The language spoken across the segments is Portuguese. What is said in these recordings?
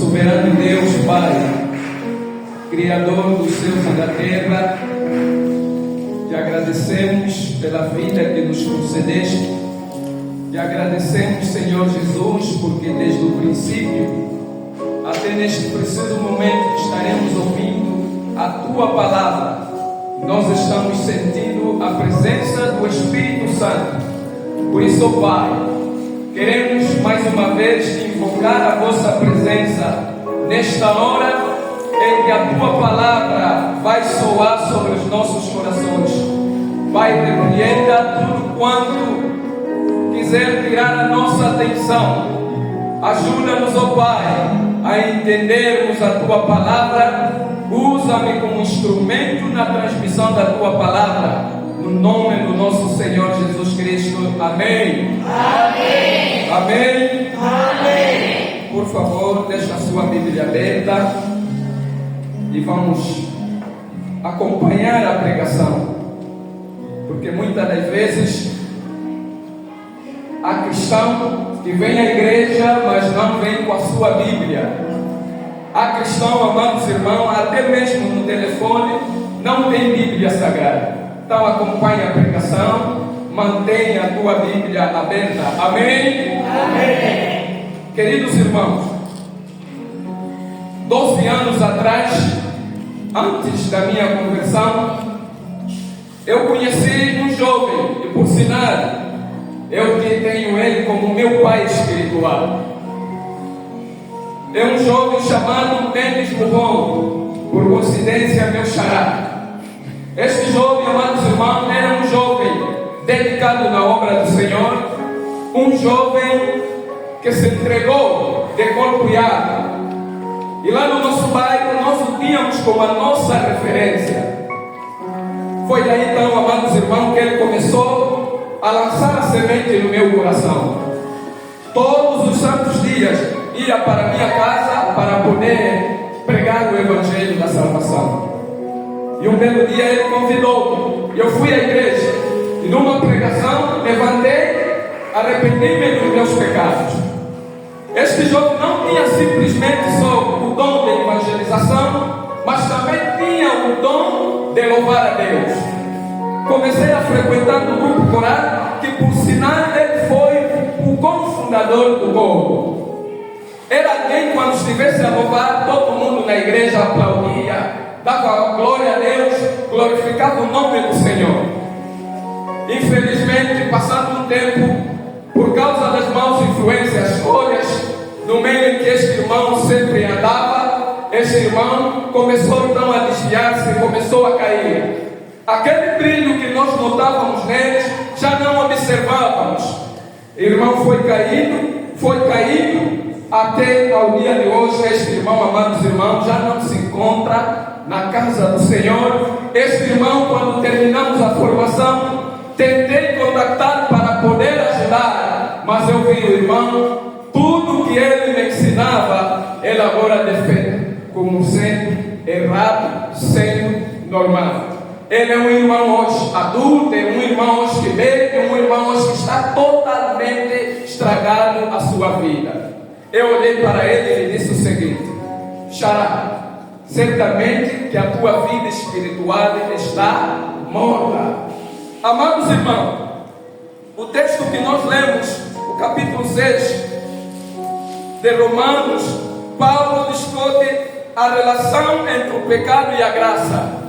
Soberano Deus, Pai, Criador dos céus e da terra, te agradecemos pela vida que nos concedeste, te agradecemos, Senhor Jesus, porque desde o princípio até neste preciso momento que estaremos ouvindo a Tua Palavra, nós estamos sentindo a presença do Espírito Santo. Por isso, Pai, queremos mais uma vez invocar a Vossa presença nesta hora em que a Tua Palavra vai soar sobre os nossos corações. Pai, repreenda tudo quanto quiser tirar a nossa atenção. Ajuda-nos, ó Pai, a entendermos a Tua Palavra. Usa-me como instrumento na transmissão da Tua Palavra, no nome do nosso Senhor Jesus Cristo. Amém. Amém. Amém. Amém. Por favor, deixa a sua Bíblia aberta e vamos acompanhar a pregação, porque muitas das vezes há cristão que vem à igreja, mas não vem com a sua Bíblia. Há cristão, amados irmãos, até mesmo no telefone, não tem Bíblia Sagrada. Então acompanhe a pregação, mantenha a tua Bíblia aberta. Amém? Amém. Queridos irmãos, 12 anos atrás, antes da minha conversão, eu conheci um jovem, e por sinal, eu que tenho ele como meu pai espiritual. É um jovem chamado Mendes Mubongo, por coincidência meu xará. Este jovem, amados irmãos, era um jovem dedicado na obra do Senhor, um jovem que se entregou de corpo e alma. E lá no nosso bairro nós o tínhamos como a nossa referência. Foi daí então, amados irmãos, que ele começou a lançar a semente no meu coração. Todos os santos dias ia para minha casa para poder pregar o Evangelho da salvação. E um belo dia ele convidou-me. Eu fui à igreja e numa pregação levantei, arrependi-me dos meus pecados. Este jovem não tinha simplesmente só o dom de evangelização, mas também tinha o dom de louvar a Deus. Comecei a frequentar o grupo coral, que por sinal ele foi o cofundador do coro. Era alguém, quando estivesse a louvar, todo mundo na igreja aplaudia, dava glória a Deus, glorificava o nome do Senhor. Infelizmente, passado um tempo, por causa das maus influências, escolhas, no meio em que este irmão sempre andava, este irmão começou então a desviar-se, começou a cair. Aquele brilho que nós notávamos neles, já não observávamos. O irmão foi caindo, até ao dia de hoje. Este irmão, amados irmãos, já não se encontra na casa do Senhor. Este irmão, quando terminamos a formação, tentei contactar para poder ajudar, mas eu vi o irmão, tudo que ele me ensinava, ele agora defende como sendo errado, sendo normal. Ele é um irmão hoje adulto, é um irmão hoje que bebe, é um irmão hoje que está totalmente estragado a sua vida. Eu olhei para ele e disse o seguinte: xará, certamente que a tua vida espiritual está morta. Amados irmãos, o texto que nós lemos, o capítulo 6 de Romanos, Paulo discute a relação entre o pecado e a graça.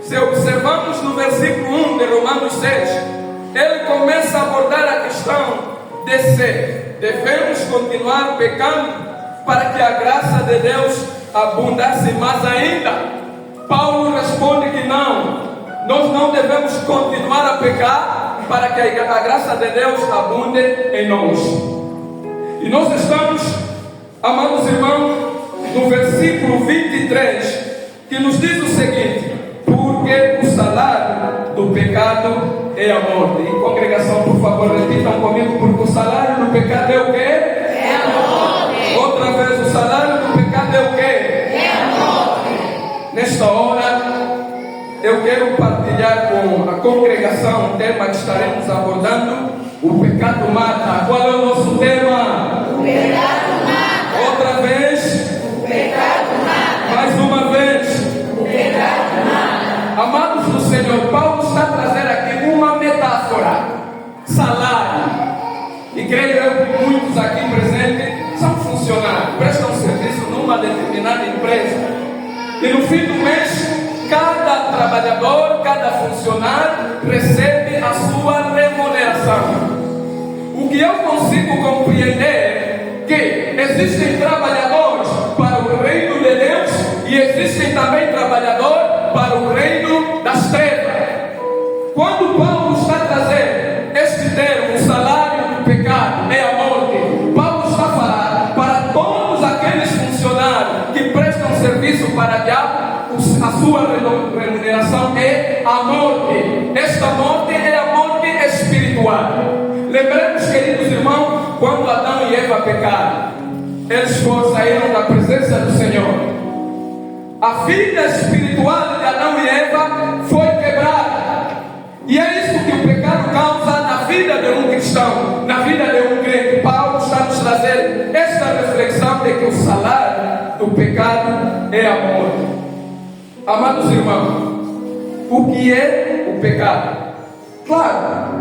Se observamos no versículo 1 de Romanos 6, ele começa a abordar a questão de se devemos continuar pecando para que a graça de Deus abundasse mais ainda. Paulo responde que não, nós não devemos continuar a pecar para que a graça de Deus abunde em nós. E nós estamos, amados irmãos, no versículo 23, que nos diz o seguinte: porque o salário do pecado é a morte. E congregação, por favor, repitam comigo: porque o salário do pecado é o quê? É a morte. Outra vez, o salário do pecado é o quê? É a morte. Nesta hora, eu quero partilhar com a congregação um tema que estaremos abordando: o pecado mata. Qual é o nosso tema? O pecado mata. Outra vez, funcionário, prestam serviço numa determinada empresa. E no fim do mês, cada trabalhador, cada funcionário recebe a sua remuneração. O que eu consigo compreender é que existem trabalhadores para o reino de Deus e existem também trabalhadores para o reino das trevas. Quando Paulo está trazendo este termo, o salário do pecado é a morte, Paulo está a falar para todos aqueles funcionários que prestam serviço para o diabo, a sua remuneração é a morte. Esta morte é a morte espiritual. Lembremos, queridos irmãos, quando Adão e Eva pecaram, eles saíram da presença do Senhor. A vida espiritual de Adão e Eva foi quebrada. E é isso que o pecado causa na vida de um cristão, na vida de um crente. Paulo está nos trazendo esta reflexão de que o salário do pecado é a morte. Amados irmãos, o que é o pecado? Claro,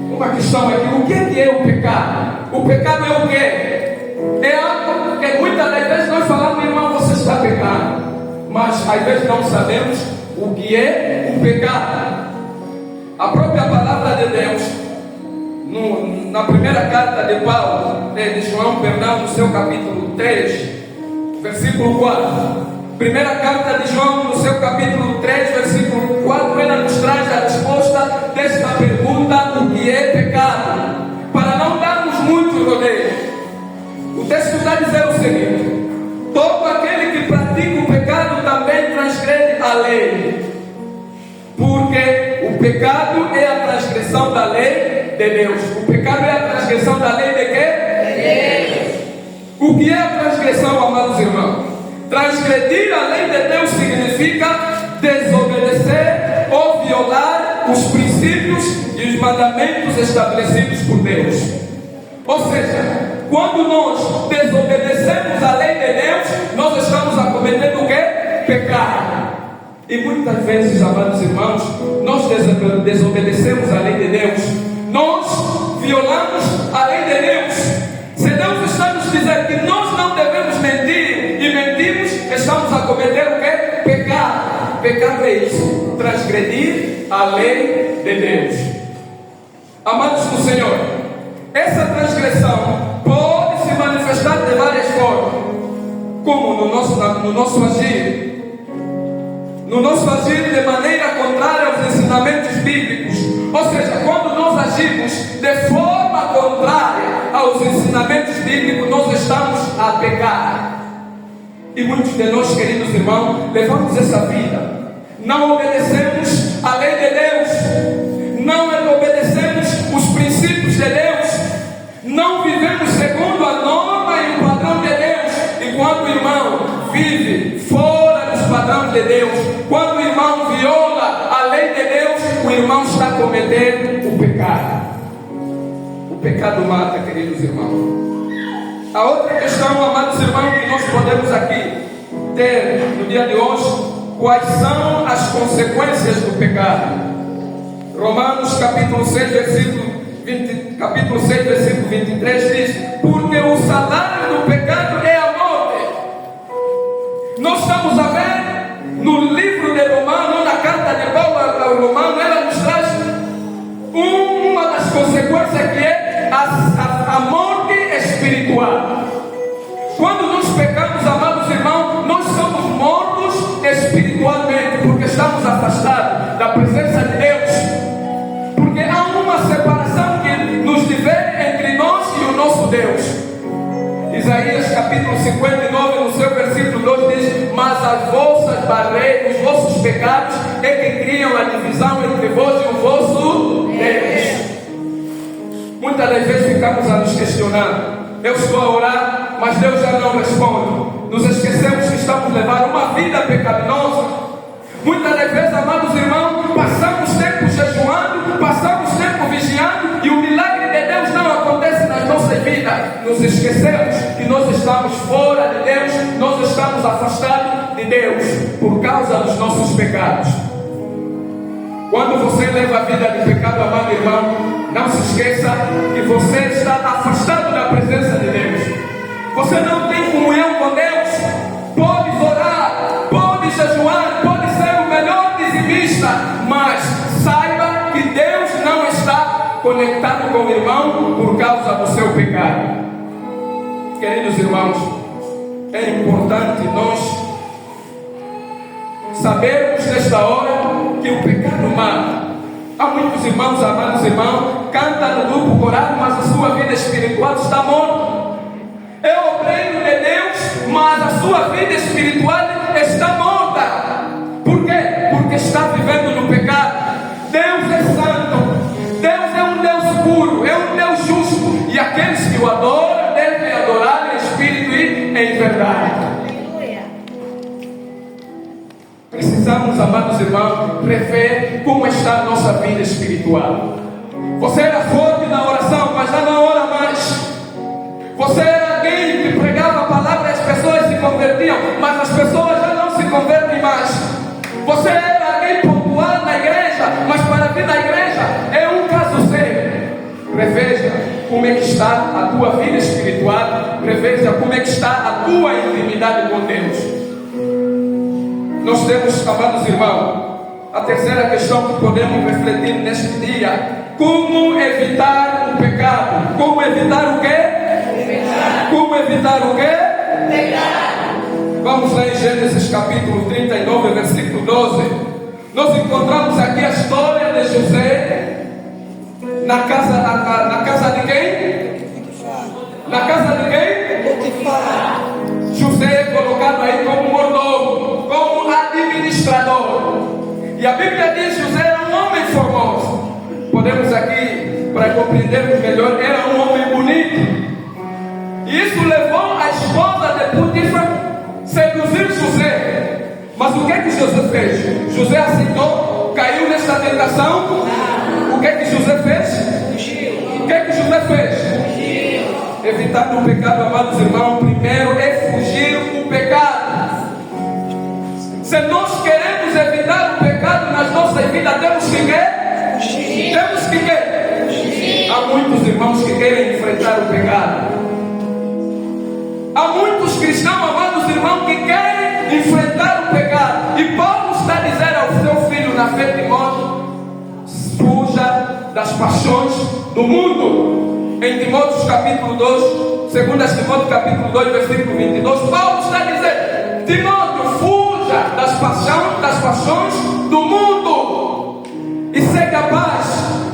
uma questão aqui: o que é o pecado? O pecado é o quê? É algo que muitas das vezes nós falamos, irmão, você está pecando, mas às vezes não sabemos o que é o pecado. A própria palavra de Deus, na primeira carta de Paulo, de João, no seu capítulo 3, versículo 4. Primeira carta de João, no seu capítulo 3, versículo 4, ela nos traz a resposta desta pergunta: o que é pecado? Para não darmos muito rodeio, o texto está dizendo o seguinte: todo aquele que pratica o pecado também transgrede a lei, porque o pecado é a transgressão da lei de Deus. O pecado é a transgressão da lei de quê? De Deus. O que é a transgressão, amados irmãos? Transgredir a lei de Deus significa desobedecer ou violar os princípios e os mandamentos estabelecidos por Deus. Ou seja, quando nós desobedecemos a lei de Deus, nós estamos a cometer o quê? Pecado. E muitas vezes, amados irmãos, nós desobedecemos a lei de Deus, nós violamos a lei de Deus. Se Deus está nos dizendo que nós não devemos mentir e mentimos, estamos a cometer o quê? Pecado. Pecado é isso: transgredir a lei de Deus. Amados do Senhor, essa transgressão pode se manifestar de várias formas, como no nosso agir. No nosso agir de maneira contrária aos ensinamentos bíblicos. Ou seja, quando nós agimos de forma contrária aos ensinamentos bíblicos, nós estamos a pecar. E muitos de nós, queridos irmãos, levamos essa vida. Não obedecemos a lei de Deus, não obedecemos os princípios de Deus, não vivemos segundo a norma e o padrão de Deus. E quando o irmão vive fora dos padrões de Deus, quando o irmão viola a lei de Deus, o irmão está cometendo o pecado. O pecado mata, queridos irmãos. A outra questão, amados irmãos, que nós podemos aqui ter no dia de hoje: quais são as consequências do pecado? Romanos capítulo 6, versículo 23 diz: porque o salário do pecado é a morte. Nós estamos a ver no livro de Romanos, na carta de Paulo ao Romano, ela nos traz uma das consequências, que é a morte espiritual. Quando nós pecamos, amados irmãos, nós somos mortos espiritualmente, porque estamos afastados da presença de Deus, porque há uma separação que nos divide entre nós e o nosso Deus. Isaías capítulo 59, no seu versículo 2 diz: mas as vossas barreiras, os vossos pecados é que criam a divisão entre vós e o vosso Deus. Muitas das vezes ficamos a nos questionar: eu estou a orar, mas Deus já não responde. Nos esquecemos que estamos levando uma vida pecaminosa. Muitas das vezes, amados irmãos, passamos tempo jejuando, passamos tempo vigiando, e o milagre de Deus não acontece nas nossas vidas. Nos esquecemos que nós estamos fora de Deus, nós estamos afastados de Deus por causa dos nossos pecados. Quando você leva a vida de pecado, amado irmão, não se esqueça que você está afastado da presença de Deus. você não tem comunhão com Deus, podes orar, podes jejuar, pode ser o melhor dizimista, mas saiba que Deus não está conectado com o irmão por causa do seu pecado. Queridos irmãos, é importante nós sabermos nesta hora que o pecado mata. Há muitos irmãos, amados irmãos, cantam no grupo coral, mas a sua vida espiritual está morta. É o reino de Deus, mas a sua vida espiritual está morta. Por quê? Porque está vivendo no pecado. Deus é santo, Deus é um Deus puro, é um Deus justo, e aqueles que o adoram devem adorar em espírito e em verdade. Precisamos, amados irmãos, rever como está a nossa vida espiritual. Você era forte na oração, mas já não ora mais. Você era alguém que pregava a palavra e as pessoas se convertiam, mas as pessoas já não se convertem mais. Você era alguém pontual na igreja, mas para vir na igreja é um caso sério. Reveja como é que está a tua vida espiritual, reveja como é que está a tua intimidade com Deus. Nós temos, amados irmãos, a terceira questão que podemos refletir neste dia: como evitar o pecado? Como evitar o quê? Como evitar o quê? Vamos lá em Gênesis capítulo 39, versículo 12. Nós encontramos aqui a história de José na casa de quem? Na casa de quem? José é colocado aí como mordomo, como administrador. E a Bíblia diz que José era um homem formoso. Podemos aqui, para compreendermos melhor, era um homem bonito. E isso levou a esposa de Potifar a seduzir José. Mas o que é que José fez? José aceitou, caiu nesta tentação. O que é que José fez? O que é que José fez? Evitar o pecado, amados irmãos, primeiro é fugir do pecado. Se nós queremos evitar o pecado nas nossas vidas, temos que quê? Temos que quê? Há muitos irmãos que querem enfrentar o pecado. Há muitos cristãos, amados irmãos, que querem enfrentar o pecado. E Paulo está a dizer ao seu filho na fé de Timóteo: fuja das paixões do mundo. Em Timóteo capítulo 2, 2 Timóteo capítulo 2, versículo 22, Paulo está a dizer: Timóteo, fuja das paixões do mundo e segue a paz,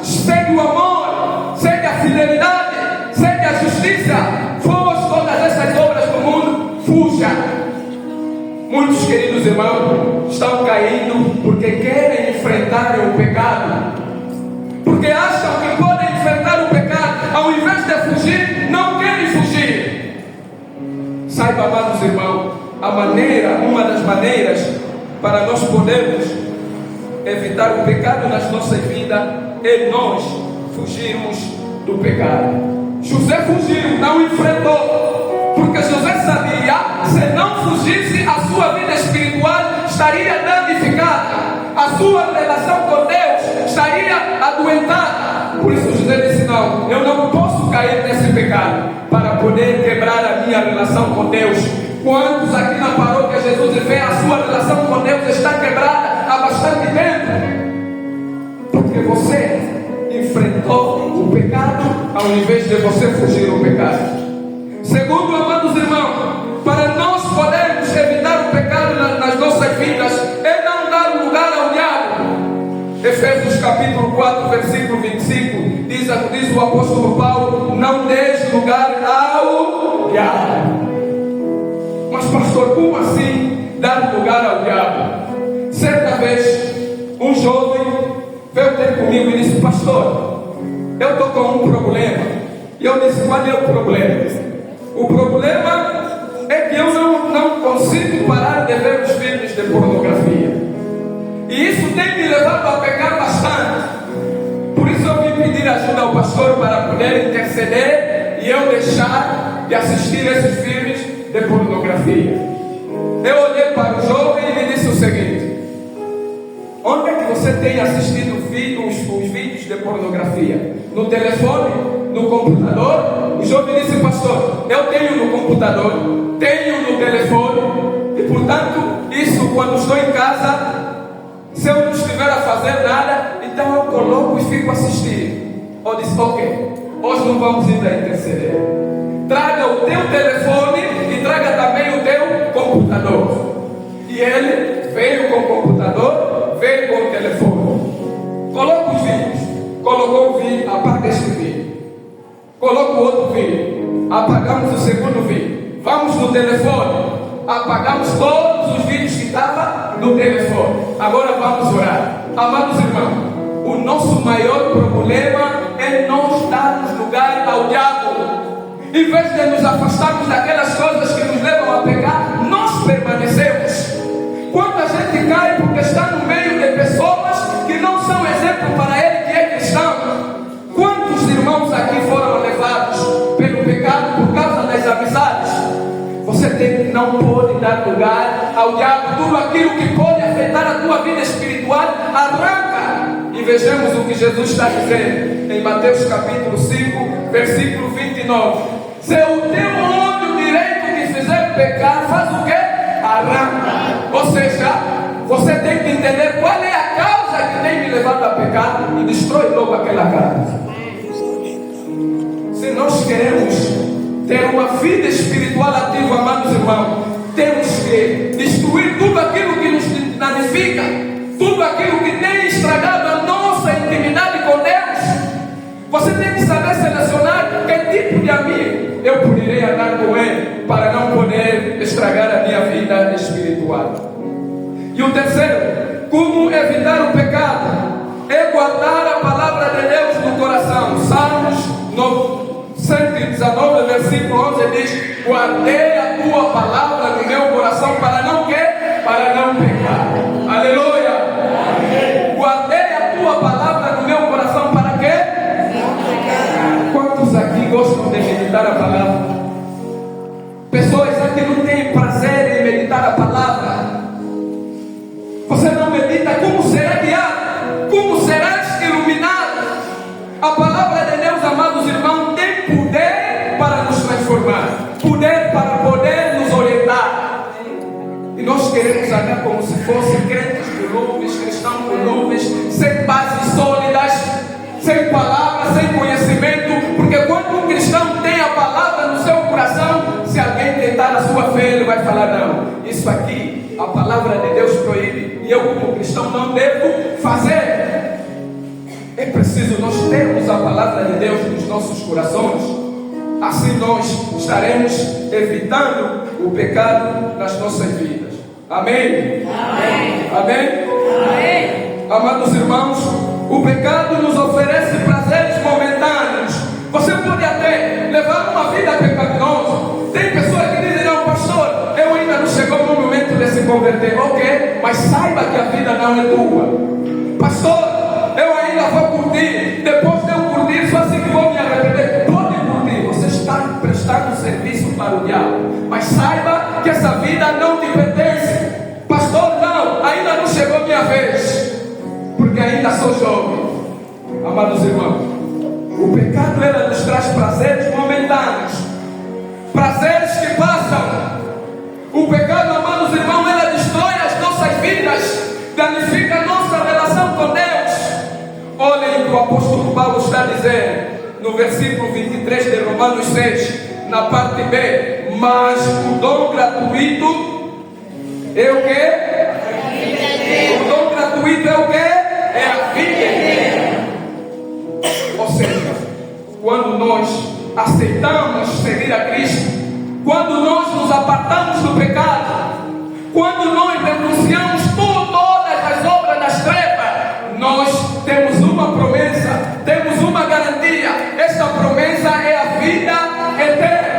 segue o amor, segue a fidelidade, segue a justiça. Foge todas essas obras do mundo, fuja. Muitos queridos irmãos estão caindo porque querem enfrentar o pecado, porque acham que podem enfrentar o pecado. Ao invés de fugir, não querem fugir. Saiba, amados irmãos, uma das maneiras para nós podermos evitar o pecado nas nossas vidas é nós fugirmos do pecado. José fugiu, não enfrentou, porque José sabia, se não fugisse, a sua vida espiritual estaria danificada, a sua relação com Deus estaria adoentada. Por isso José disse: não, eu não posso cair nesse pecado para poder quebrar a minha relação com Deus. Quantos aqui na paróquia Jesus vê a sua relação com Deus está quebrada há bastante tempo? Porque você enfrentou o pecado ao invés de você fugir do pecado. Segundo, amados irmãos, para nós podermos evitar o pecado nas nossas vidas, é não dar lugar ao diabo. Efésios capítulo 4, versículo 25, diz o apóstolo Paulo: não deixe lugar ao diabo. Mas pastor, como assim dar lugar ao diabo? Certa vez, um jovem veio ter comigo e disse: pastor, eu estou com um problema. E eu disse: qual é o problema? O problema é que eu não consigo parar de ver os filmes de pornografia. E isso tem me levado a pecar bastante. Por isso eu vim pedir ajuda ao pastor para poder interceder e eu deixar de assistir esses filmes de pornografia. Eu olhei para o jovem e lhe disse o seguinte: onde é que você tem assistido os vídeos de pornografia? No telefone? No computador? O jovem disse: pastor, eu tenho no computador, tenho no telefone, e portanto, isso quando estou em casa, se eu não estiver a fazer nada, então eu coloco e fico assistindo. Eu disse: ok, hoje não vamos ainda interceder. Traga o teu telefone e traga também o teu computador. E ele veio com o computador, veio com o telefone. Coloca os vídeos. Colocou o vídeo, apaga este vídeo. Coloca o outro vídeo, apagamos o segundo vídeo. Vamos no telefone, apagamos todos os vídeos que estavam no telefone. Agora vamos orar. Amados irmãos, o nosso maior problema é não darmos lugar ao diabo. Em vez de nos afastarmos daquelas coisas que nos levam a pecar, nós permanecemos. Quando a gente cai porque está no meio de pessoas que não são exemplo para ele que é cristão. Quantos irmãos aqui foram levados pelo pecado por causa das amizades? Você não pode dar lugar ao diabo. Tudo aquilo que pode afetar a tua vida espiritual, arranca. E vejamos o que Jesus está dizendo em Mateus capítulo 5, versículo 29. Se o teu olho direito te fizer pecar, faz o quê? Arranca. Ou seja, você tem que entender qual é a causa que tem me levado a pecar e destrói logo aquela causa. Se nós queremos ter uma vida espiritual ativa, amados irmãos, temos que destruir tudo aquilo que nos danifica, tudo aquilo que tem estragado a nossa intimidade com Deus. Você tem que saber selecionar que tipo de amigo eu poderei andar com ele para não poder estragar a minha vida espiritual. E o terceiro, como evitar o pecado? É guardar a palavra de Deus no coração. Salmos 119, versículo 11 diz: guardei a tua palavra no meu coração para não quê? Para não pecar. Aleluia! Amém. Guardei a tua palavra no meu coração para quê? Quantos aqui gostam de meditar a palavra? Pessoas aqui não têm prazer em meditar a palavra. Você não medita, como será guiado? Como serás iluminado? A palavra de Deus, amados irmãos, tem poder para nos transformar, poder para poder nos orientar. E nós queremos andar como se fossem crentes volúveis, cristãos volúveis, sem bases sólidas, sem palavra, sem conhecimento. Porque quando um cristão tem a palavra no seu coração, se alguém tentar a sua fé, ele vai falar: não, isso aqui a palavra de Deus proíbe, e eu como cristão não devo fazer. É preciso nós termos a palavra de Deus nos nossos corações. Assim nós estaremos evitando o pecado nas nossas vidas. Amém? Amém? Amém? Amém. Amados irmãos, o pecado nos oferece prazeres momentâneos. Você pode até levar uma vida pecaminosa. Tem pessoas que dizem: não, pastor, eu ainda não chegou no momento de se converter. Ok, mas saiba que a vida não é tua. Pastor, eu ainda vou curtir. Depois de eu curtir, só assim que vou me arrepender. Pode curtir, você está prestando serviço para o diabo. Mas saiba que essa vida não te pertence. Pastor, não, ainda não chegou minha vez, porque ainda sou jovem. Amados irmãos, o pecado ela nos traz prazeres momentâneos, prazeres que passam. O pecado, amados irmãos, ela destrói as nossas vidas, danifica a nossa relação com Deus. Olhem o que o apóstolo Paulo está dizendo no versículo 23 de Romanos 6, na parte B: mas o dom gratuito é o quê? O dom gratuito é o quê? É a vida eterna. Ou seja, quando nós aceitamos seguir a Cristo, quando nós nos apartamos do pecado, quando nós denunciamos todas as obras das trevas, nós temos uma promessa, temos uma garantia. Esta promessa é a vida eterna.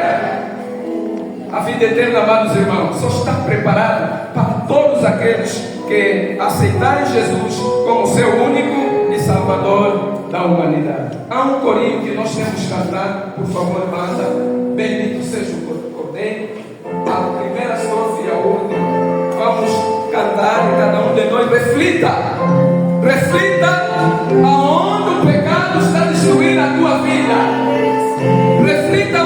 A vida eterna, amados irmãos, só está preparada para todos aqueles que aceitarem Jesus como seu único e salvador da humanidade. Há um corinho que nós temos que cantar, por favor, banda. Bendito seja o Cordeiro. A primeira estrofe e a última. Vamos cantar e cada um de nós reflita aonde o pecado está destruindo a tua vida. Reflita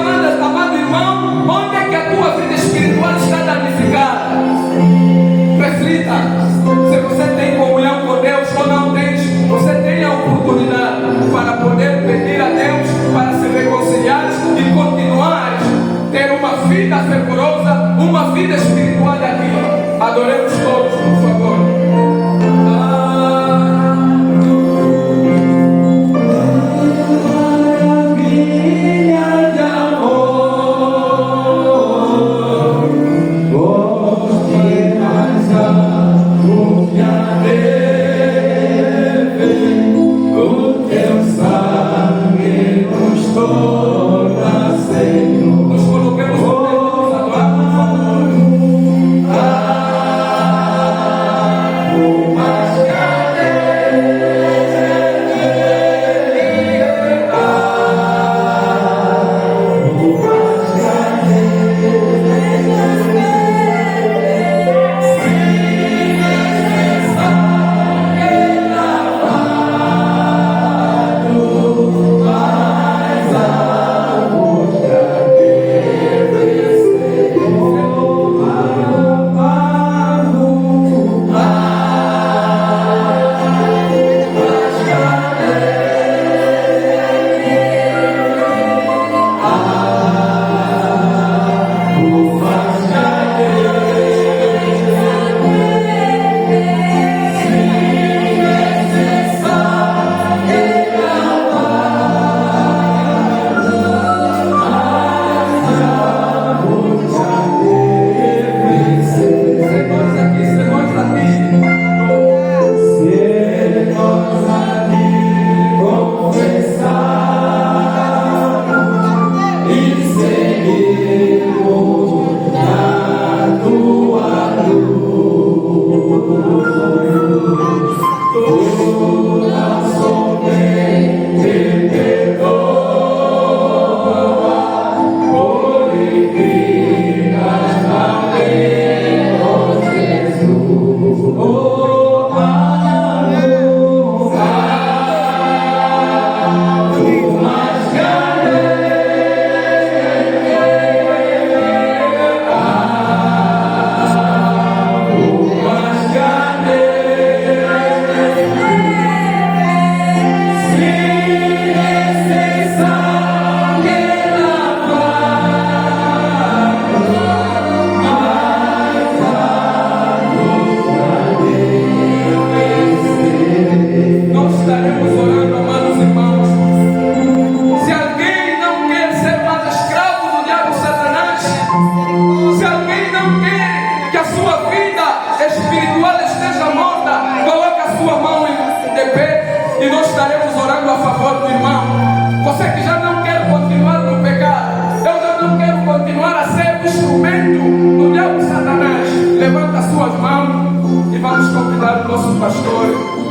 espiritual aqui. Adoremos todos, por favor. E nós estaremos orando a favor do irmão. Você que já não quer continuar no pecado, eu já não quero continuar a ser o instrumento do diabo Satanás. Levanta as suas mãos e vamos convidar o nosso pastor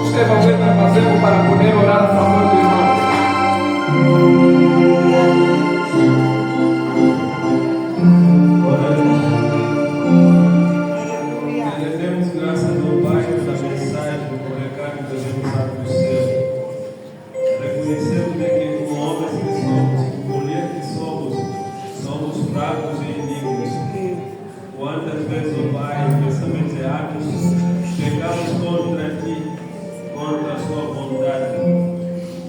Estevão Lenda Mazembo para poder orar a favor do irmão. Demos graças ao Pai pela mensagem do recado que devemos dar para o céu. Reconhecendo que, como homens que somos, mulheres que somos fracos e indignos. Quantas vezes, ó Pai, pensamentos e atos, pecamos contra Ti, contra a Sua vontade.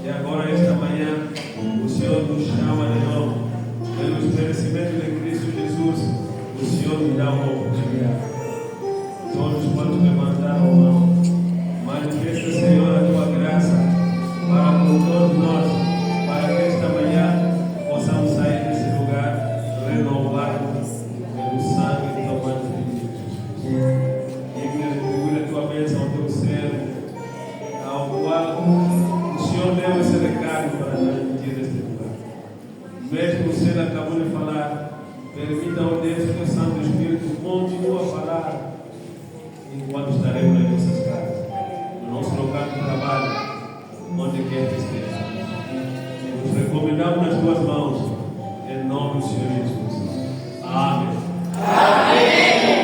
E agora, esta manhã, o Senhor nos chama de novo. Pelo estabelecimento de Cristo Jesus, o Senhor nos dá uma oportunidade. Todos quantos levantaram a mão, manifesta, Senhor, a Tua graça para com todos nós, para que esta manhã possamos